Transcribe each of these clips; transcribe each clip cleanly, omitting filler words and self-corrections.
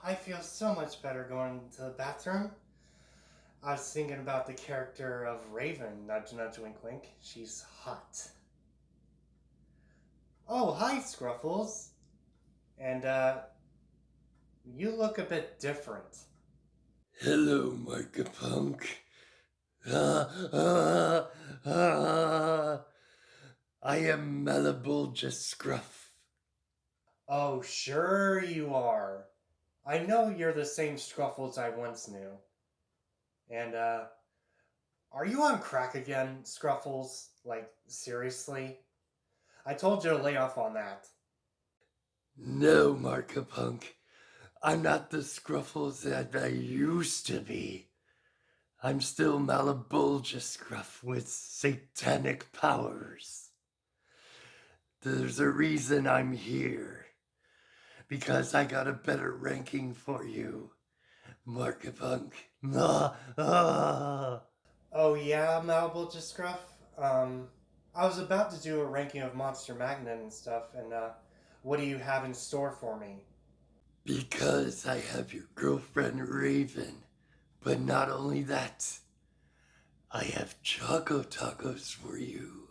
I feel so much better going to the bathroom. I was thinking about the character of Raven, nudge nudge wink wink. She's hot. Oh, hi, Scruffles. And, you look a bit different. Hello, Markapunk. Ah, ah, ah. I am Malabulja Scruff. Oh, sure you are. I know you're the same Scruffles I once knew. And, are you on crack again, Scruffles? Like, seriously? I told you to lay off on that. No, Markapunk. I'm not the Scruffles that I used to be. I'm still Malabulja Scruff with satanic powers. There's a reason I'm here. Because I got a better ranking for you, Markapunk. Ah, ah. Oh yeah, Malleable to Scruff? I was about to do a ranking of Monster Magnet and stuff, and what do you have in store for me? Because I have your girlfriend Raven. But not only that, I have Choco Tacos for you.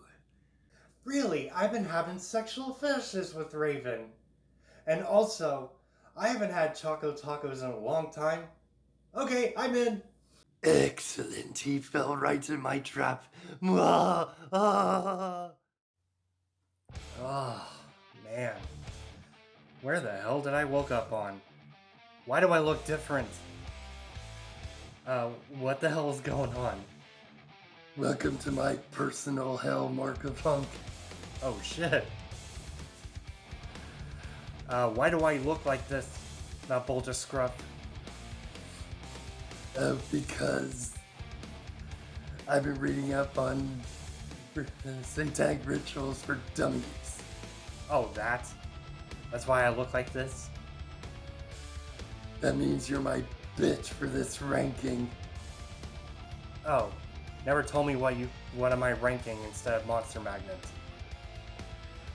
Really, I've been having sexual fetishes with Raven. And also, I haven't had Choco Tacos in a long time. Okay, I'm in. Excellent, he fell right in my trap. Mwah, ah. Oh, man. Where the hell did I woke up on? Why do I look different? What the hell is going on? Welcome to my personal hell, Markapunk. Oh shit. Why do I look like this? Not Bulger Scruff. Because I've been reading up on satanic rituals for dummies. Oh, that? That's why I look like this? That means you're my bitch for this ranking. Oh, never told me what am I ranking instead of Monster Magnet.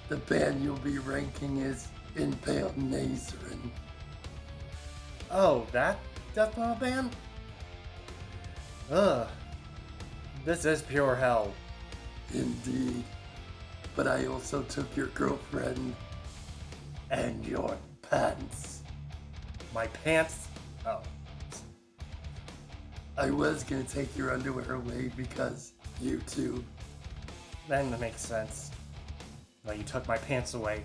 The band you'll be ranking is Impaled Nazarene. Oh, that death metal band? Ugh. This is pure hell. Indeed. But I also took your girlfriend and your pants. My pants? Oh. I was gonna take your underwear away because you two. Then that makes sense. Well, you took my pants away.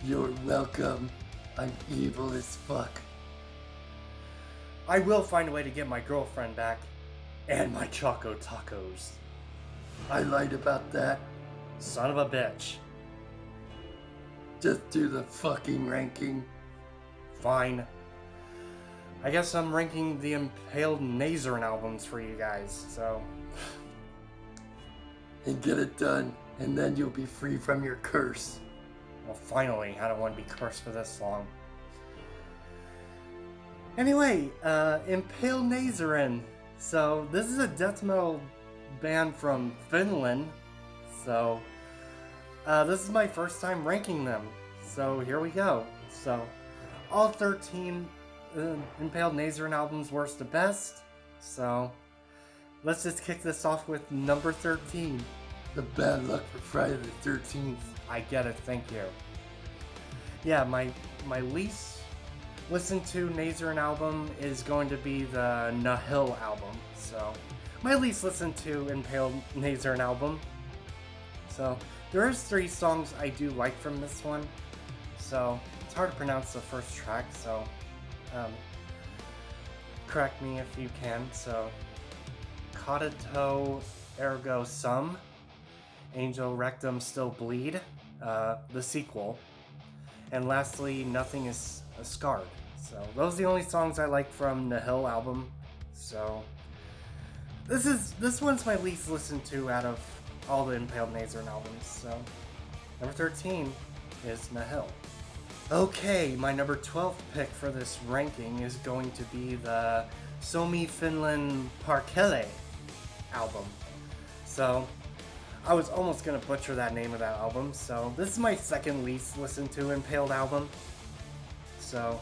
You're welcome. I'm evil as fuck. I will find a way to get my girlfriend back. And my Choco Tacos. I lied about that. Son of a bitch. Just do the fucking ranking. Fine. I guess I'm ranking the Impaled Nazarene albums for you guys, so... And get it done, and then you'll be free from your curse. Well, finally, I don't want to be cursed for this long. Anyway, Impaled Nazarene. So, this is a death metal band from Finland. So, this is my first time ranking them. So, here we go. So, all 13 Impaled Nazarene albums worst to best. So, let's just kick this off with number 13. The bad luck for Friday the 13th. I get it, thank you. Yeah, my least listened to Nazarene album is going to be the Nahil album. So, my least listened to Impaled Nazarene album. So, there is 3 songs I do like from this one. So, it's hard to pronounce the first track, so correct me if you can. So, Caudato Ergo Sum, Angel Rectum Still Bleed, the sequel, and lastly, Nothing is Scarred. So those are the only songs I like from the Hill album. So this one's my least listened to out of all the Impaled Nazarene albums. So number 13 is Nahil. Okay, my number 12 pick for this ranking is going to be the Suomi Finland Parkele album. So I was almost gonna butcher that name of that album, so this is my second least listened to Impaled album. So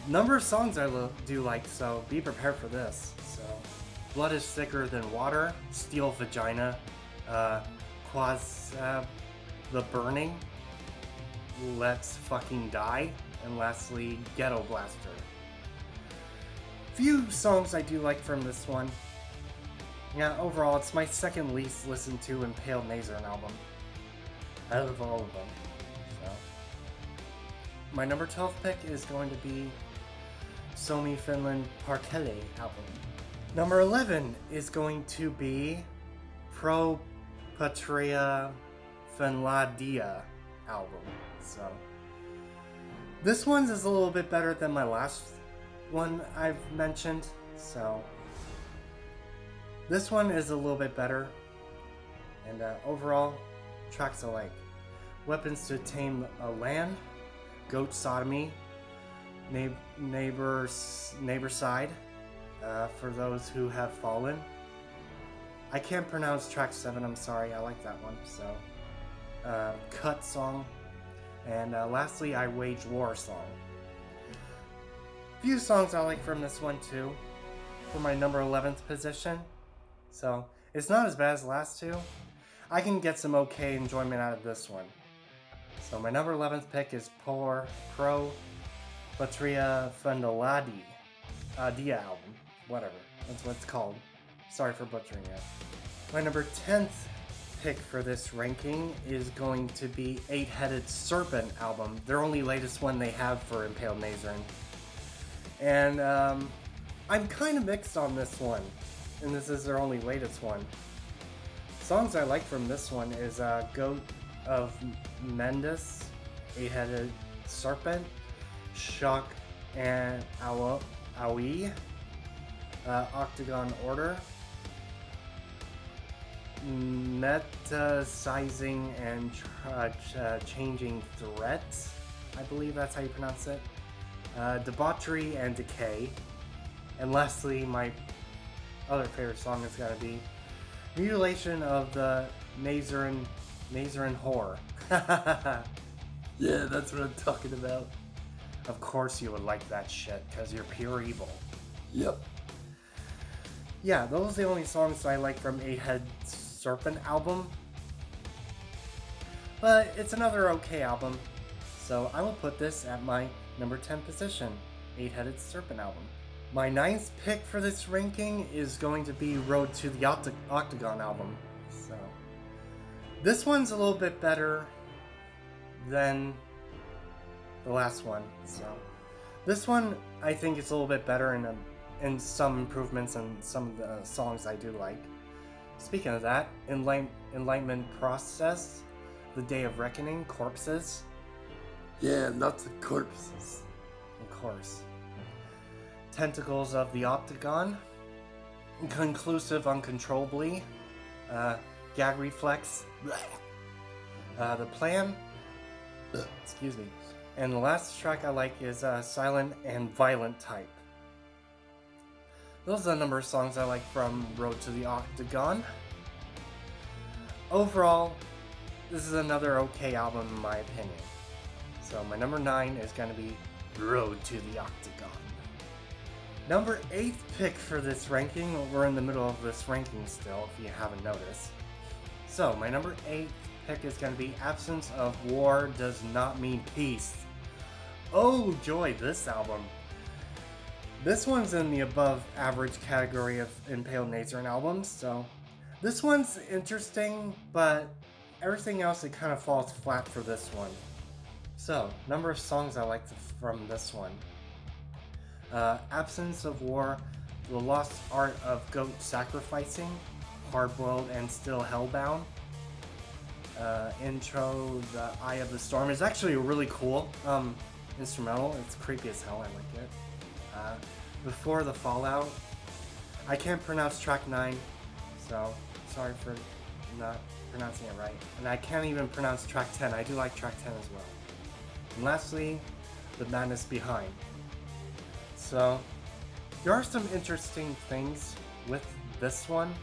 Number of songs I do like, so be prepared for this. So, Blood is Thicker Than Water, Steel Vagina, Quas, The Burning, Let's Fucking Die, and lastly, Ghetto Blaster. Few songs I do like from this one. Yeah, overall, it's my second least listened to Impaled Nazarene album out of all of them. So, my number 12 pick is going to be Suomi Finland Partele album. Number 11 is going to be Pro Patria Finlandia album. So, this one is a little bit better than my last one I've mentioned. So, this one is a little bit better. And overall, tracks I like: Weapons to Tame a Land, Goat Sodomy, Neighbor Side, For Those Who Have Fallen. I can't pronounce track 7, I'm sorry, I like that one. So, Cut Song, and lastly, I Wage War song. Few songs I like from this one too, for my number 11th position. So, it's not as bad as the last two. I can get some okay enjoyment out of this one. So my number 11th pick is Pro Patria Finlandia album. Whatever, that's what it's called. Sorry for butchering it. My number 10th pick for this ranking is going to be Eight-Headed Serpent album, their only latest one they have for Impaled Nazarene. And I'm kind of mixed on this one, and this is their only latest one. Songs I like from this one is Goat of Mendes, Eight-Headed Serpent, Shock and Aoi, Octagon Order, Metasizing and Changing Threats, I believe that's how you pronounce it, Debauchery and Decay, and lastly, my other favorite song is going to be Mutilation of the Nazarene Whore. Yeah, that's what I'm talking about. Of course you would like that shit, because you're pure evil. Yep. Yeah, those are the only songs I like from Eight-Headed Serpent album. But it's another okay album, so I will put this at my number 10 position, Eight-Headed Serpent album. My 9th pick for this ranking is going to be Road to the Octagon album. So, this one's a little bit better than the last one. So, this one I think is a little bit better in some improvements and some of the songs I do like. Speaking of that, Enlightenment Process, The Day of Reckoning, Corpses. Yeah, not the corpses. Of course. Tentacles of the Octagon, Conclusive Uncontrollably, Gag Reflex, The Plan, excuse me, and the last track I like is Silent and Violent Type. Those are the number of songs I like from Road to the Octagon. Overall, this is another okay album in my opinion. So my number 9 is going to be Road to the Octagon. Number 8th pick for this ranking, we're in the middle of this ranking still, if you haven't noticed. So, my number 8th pick is going to be Absence of War Does Not Mean Peace. Oh joy, this album. This one's in the above average category of Impaled Nazarene albums, so this one's interesting, but everything else it kind of falls flat for this one. So, number of songs I like from this one. Absence of War, The Lost Art of Goat Sacrificing, Hard-Boiled and Still Hellbound. Intro, The Eye of the Storm is actually a really cool instrumental. It's creepy as hell, I like it. Before the Fallout. I can't pronounce track 9, so sorry for not pronouncing it right. And I can't even pronounce track 10. I do like track 10 as well. And lastly, The Madness Behind. So, there are some interesting things with this one.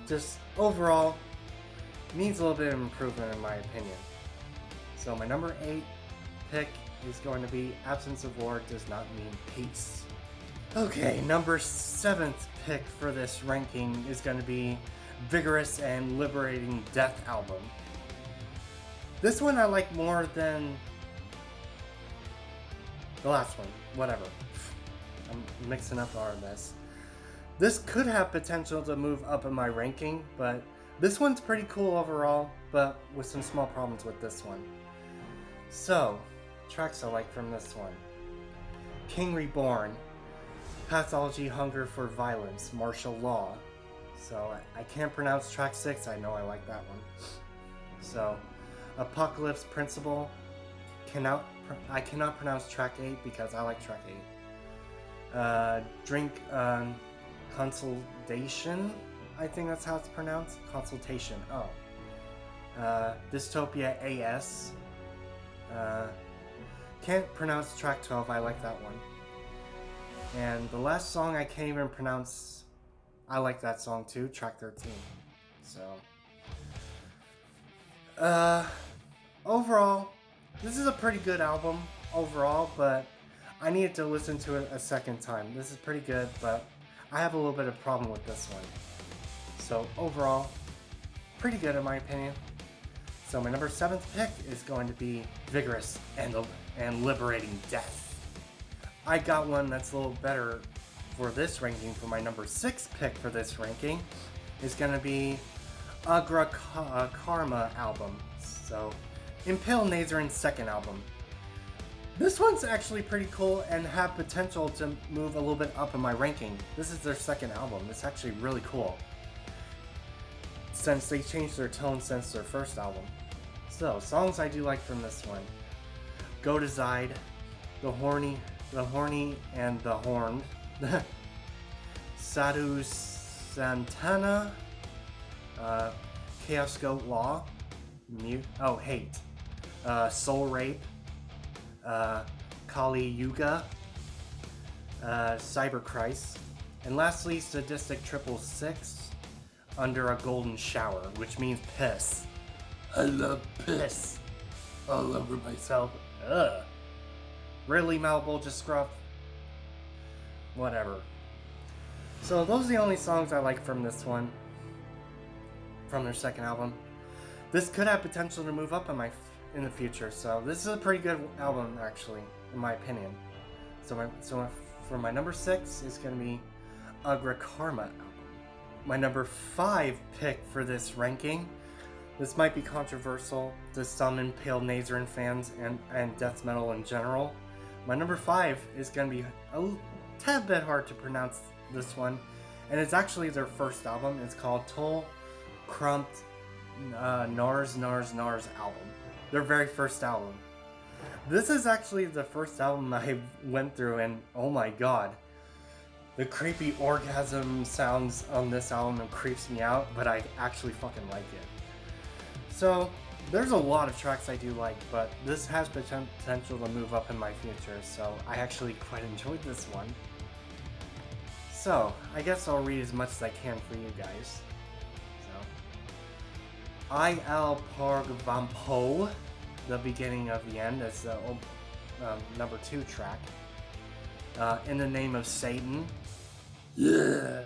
Just overall, needs a little bit of improvement in my opinion. So my number 8 pick is going to be Absence of War Does Not Mean Peace. Okay, number 7th pick for this ranking is going to be Vigorous and Liberating Death album. This one I like more than the last one. Whatever. I'm mixing up all of this. This could have potential to move up in my ranking, but this one's pretty cool overall, but with some small problems with this one. So, tracks I like from this one. King Reborn, Pathology, Hunger for Violence, Martial Law. So, I can't pronounce track 6, I know I like that one. So, Apocalypse Principle, I cannot pronounce track 8 because I like track 8. Drink Consultation, I think that's how it's pronounced. Consultation. Dystopia AS. Can't pronounce track 12. I like that one. And the last song I can't even pronounce. I like that song too. Track 13. So. Overall, this is a pretty good album overall, but I needed to listen to it a second time. This is pretty good, but I have a little bit of problem with this one. So overall, pretty good in my opinion. So my number 7th pick is going to be Vigorous and Liberating Death. I got one that's a little better for this ranking. For my number 6 pick for this ranking is going to be Karma album. So Impaled Nazarene's second album. This one's actually pretty cool and have potential to move a little bit up in my ranking. This is their second album. It's actually really cool, since they changed their tone since their first album. So, songs I do like from this one. Go to Zide, The Horny and the Horned, Sadhu Santana, Chaos Goat Law, Hate, Soul Rape, Kali Yuga, Cyber Christ, and lastly Sadistic 666, Under a Golden Shower, which means piss. I love piss all over myself. Ugh. Really, Malbolgia Scruff? Whatever. So those are the only songs I like from this one, from their second album. This could have potential to move up in the future, so this is a pretty good album actually, in my opinion. So for my number 6 is going to be Karma album. My number 5 pick for this ranking. This might be controversial to some Impaled Nazarene fans and death metal in general. My number 5 is going to be a tad bit hard to pronounce this one, and it's actually their first album. It's called Tull Krumpt Nars album. Their very first album. This is actually the first album I went through, and oh my god, the creepy orgasm sounds on this album creeps me out, but I actually fucking like it. So, there's a lot of tracks I do like, but this has potential to move up in my future, so I actually quite enjoyed this one. So, I guess I'll read as much as I can for you guys. So, Il Porg Vampo, the beginning of the end, is the number 2 track. In the Name of Satan. Yeah.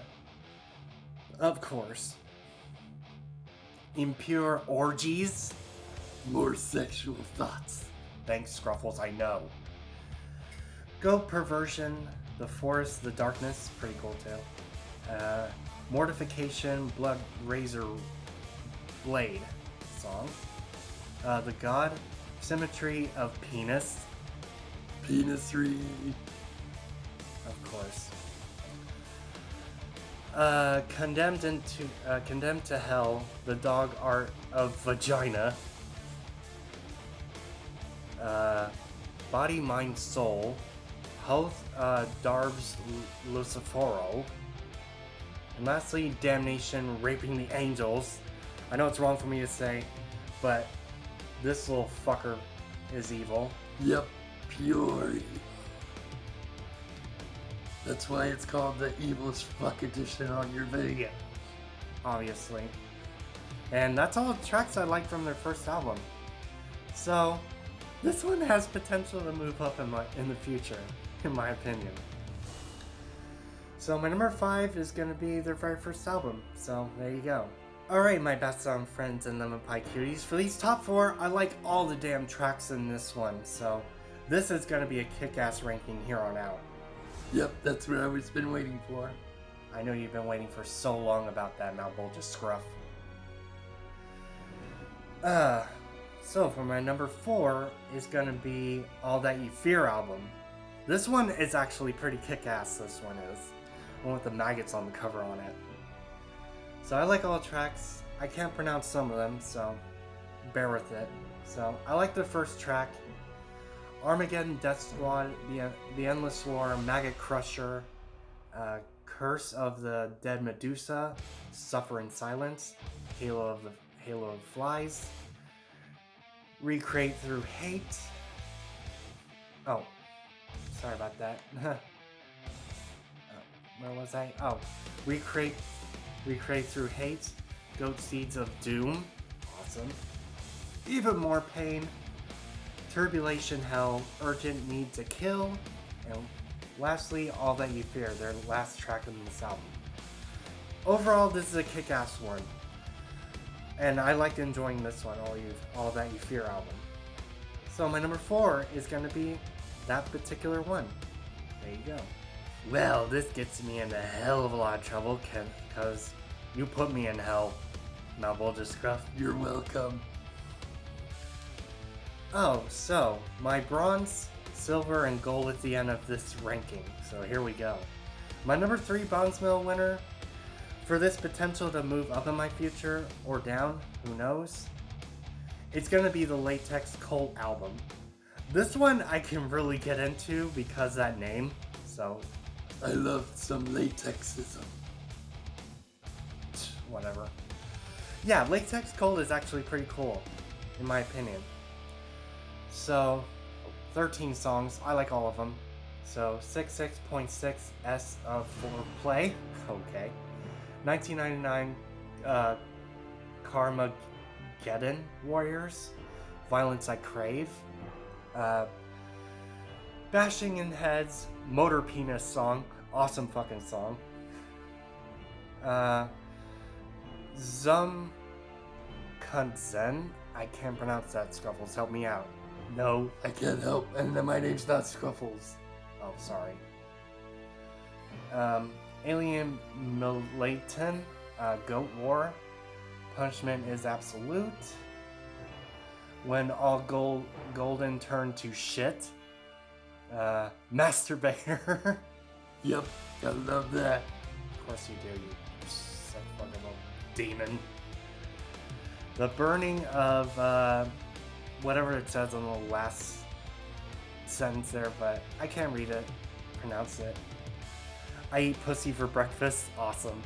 Of course. Impure Orgies. More sexual thoughts. Thanks, Scruffles, I know. Goat Perversion, The Forest, The Darkness, pretty cool too. Mortification, Blood Razor Blade song. The God, Symmetry of Penis. Penisry. Of course. Condemned to Hell, The Dog Art of Vagina. Body, Mind, Soul. Health, Darbs Lucifero. And lastly, Damnation, Raping the Angels. I know it's wrong for me to say, but this little fucker is evil. Yep, pure evil. That's why it's called the Evil as Fuck Edition on your video. Obviously. And that's all the tracks I like from their first album. So, This one has potential to move up in the future, in my opinion. So my number 5 is going to be their very first album. So there you go. Alright, my best song friends and lemon pie cuties. For these top 4, I like all the damn tracks in this one. So this is going to be a kick-ass ranking here on out. Yep, that's what I've been waiting for. I know you've been waiting for so long about that Malbolgia scruff. So for my number 4 is going to be All That You Fear album. This one is actually pretty kick-ass, this one is. One with the maggots on the cover on it. So I like all the tracks. I can't pronounce some of them, so bear with it. So I like the first track. Armageddon, Death Squad, the Endless War, Maggot Crusher, Curse of the Dead Medusa, Suffer in Silence, Halo of Flies, Recreate Through Hate. Oh, sorry about that. Where was I? Oh, Recreate Through Hate, Goat Seeds of Doom, awesome. Even More Pain, Turbulation Hell, Urgent Need to Kill, and lastly, All That You Fear, their last track in this album. Overall, this is a kick-ass one, and I liked enjoying this one, All That You Fear album. So my number 4 is going to be that particular one. There you go. Well, this gets me into a hell of a lot of trouble, because you put me in hell, Malbolgia Scruff. You're welcome. Oh, so, my bronze, silver, and gold at the end of this ranking. So here we go. My number 3 bronze medal winner, for this potential to move up in my future, or down, who knows, it's gonna be the Latex Cult album. This one I can really get into because of that name, so... I love some latexism. Whatever. Yeah, Latex Cold is actually pretty cool, in my opinion. So, 13 songs. I like all of them. So, 66.6S of foreplay. Okay. 1999 Carmageddon Warriors. Violence I Crave. Bashing in Heads. Motor Penis song. Awesome fucking song. Zum Kunzen. I can't pronounce that, Scuffles. Help me out. No. I can't help, and my name's not Scruffles. Oh, sorry. Alien Militant. Goat War. Punishment is Absolute. When All Golden Turn to Shit. Masturbator. Yep, I love that. Of course you do, you sick fucking little demon. The Burning of, whatever it says on the last sentence there, but I can't read it, pronounce it. I Eat Pussy for Breakfast, awesome.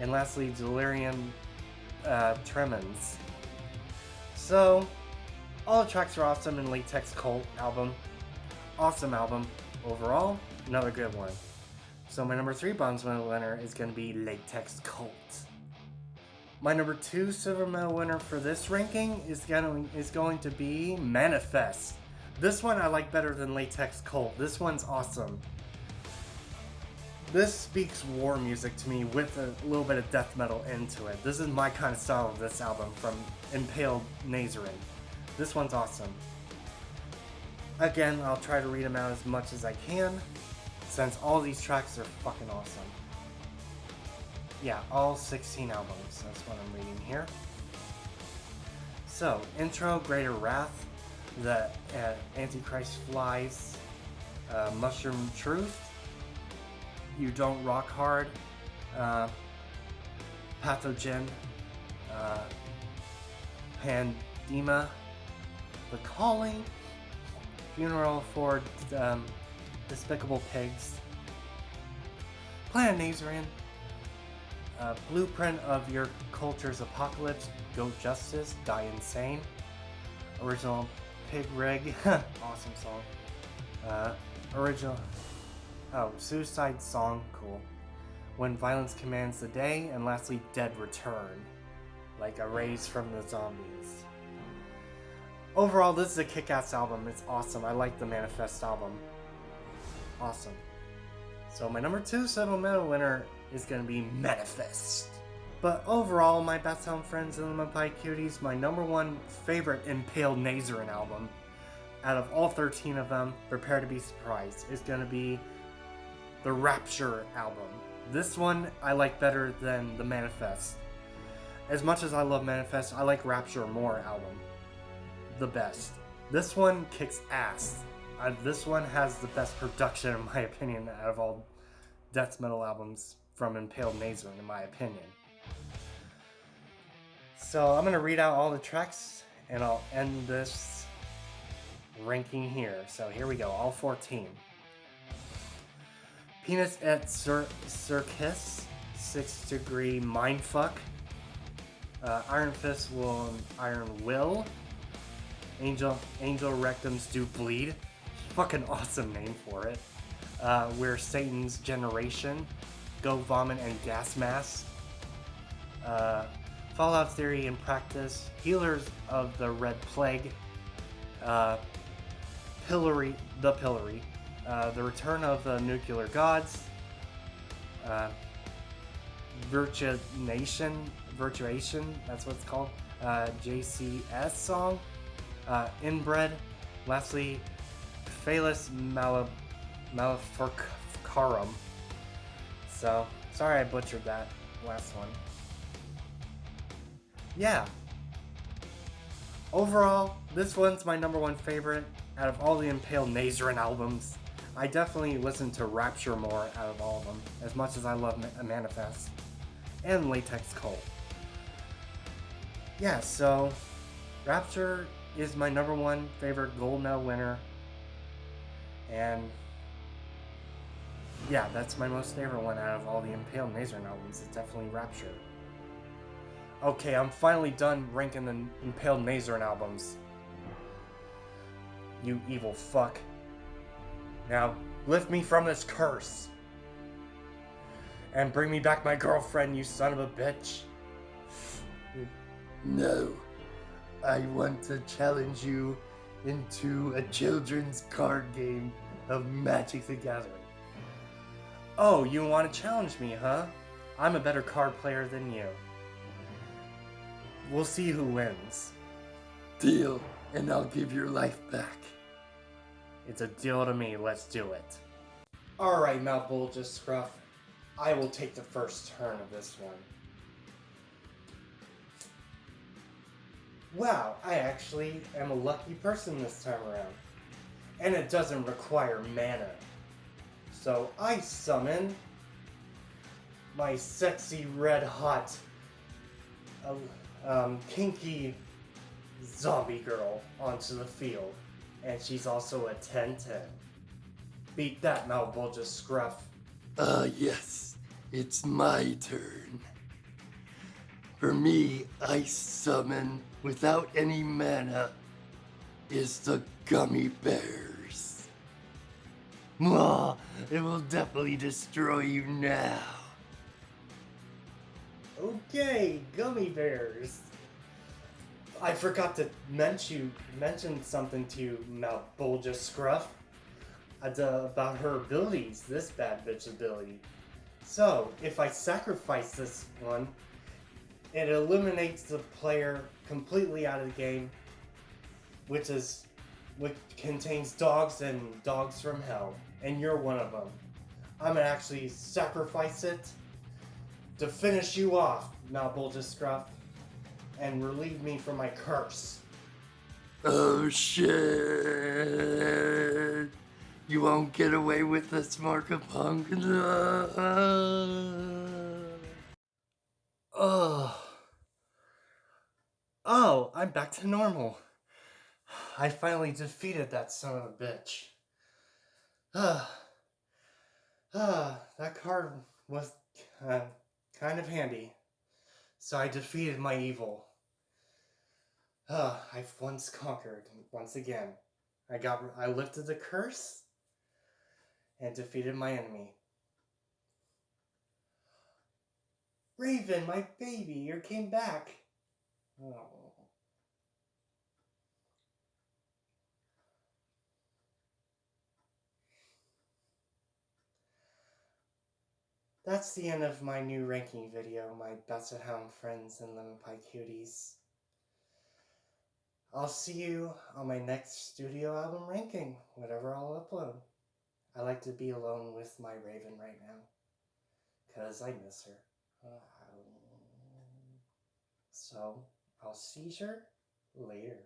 And lastly, Delirium Tremens. So, all the tracks are awesome in Latex Cult album. Awesome album. Overall, another good one. So my number 3 bronze medal winner is going to be Latex Cult. My number 2 silver medal winner for this ranking is going to be Manifest. This one I like better than Latex Cult. This one's awesome. This speaks war music to me with a little bit of death metal into it. This is my kind of style of this album from Impaled Nazarene. This one's awesome. Again, I'll try to read them out as much as I can, since all these tracks are fucking awesome. Yeah, all 16 albums, that's what I'm reading here. So, intro, Greater Wrath, the Antichrist Flies, Mushroom Truth, You Don't Rock Hard, Pathogen, Pandema, The Calling, Funeral for Despicable Pigs, Planet Nazarene, Blueprint of Your Culture's Apocalypse, Goat Justice, Die Insane, Original Pig Rig, awesome song, Suicide Song, cool, When Violence Commands the Day, and lastly, Dead Return, like a raise from the zombies. Overall, this is a kick-ass album. It's awesome. I like the Manifest album. Awesome. So my number 2 Silver Medal winner is going to be Manifest. But overall, my best home friends and my pie cuties, my number 1 favorite Impaled Nazarene album, out of all 13 of them, prepare to be surprised, is going to be the Rapture album. This one I like better than the Manifest. As much as I love Manifest, I like Rapture more album the best. This one kicks ass. This one has the best production, in my opinion, out of all death metal albums from Impaled Nazarene, in my opinion. So I'm going to read out all the tracks, and I'll end this ranking here. So here we go, all 14. Penis et Circus, 6th Degree Mindfuck, Iron Fist will Iron Will, Angel Rectums Do Bleed, fucking awesome name for it. We're Satan's Generation, Go Vomit and Gas Mask, Fallout Theory in Practice, Healers of the Red Plague, Pillory, The Return of the Nuclear Gods, Virtuation, that's what it's called, JCS song, Inbred, lastly, Phaelus Maleficarum. So, sorry I butchered that last one. Yeah. Overall, this one's my number 1 favorite out of all the Impaled Nazarene albums. I definitely listen to Rapture more out of all of them, as much as I love Manifest and Latex Cult. Yeah, so Rapture is my number 1 favorite gold medal winner, and yeah, that's my most favorite one out of all the Impaled Nazarene albums. It's definitely Rapture. Okay, I'm finally done ranking the Impaled Nazarene albums. You evil fuck. Now, lift me from this curse. And bring me back my girlfriend, you son of a bitch. No, I want to challenge you into a children's card game of Magic the Gathering. Oh, you want to challenge me, huh? I'm a better card player than you. We'll see who wins. Deal, and I'll give your life back. It's a deal to me, let's do it. Alright, Mount Bulge Scruff. I will take the first turn of this one. Wow, I actually am a lucky person this time around. And it doesn't require mana. So I summon my sexy red hot kinky zombie girl onto the field. And she's also a 10-10. Beat that, Malvolgia Scruff. Yes, it's my turn. For me, I summon, without any mana, is the Gummy Bears. Mwah, it will definitely destroy you now. Okay, Gummy Bears. I forgot to mention something to you, Malvolgia Scruff, about her abilities, this bad bitch ability. So, if I sacrifice this one, it eliminates the player completely out of the game, which contains dogs and dogs from hell, and you're one of them. I'm gonna actually sacrifice it to finish you off, Malvolgia Scruff, and relieve me from my curse. Oh shit! You won't get away with this, Markapunk. Oh, I'm back to normal. I finally defeated that son of a bitch. That card was kind of handy. So I defeated my evil. I've once conquered, once again. I lifted the curse and defeated my enemy. Raven, my baby, you came back. Oh. that's the end of my new ranking video, my Basset Hound friends and Lemon Pie cuties. I'll see you on my next studio album ranking, whatever I'll upload. I like to be alone with my Raven right now, because I miss her. So, I'll see you later.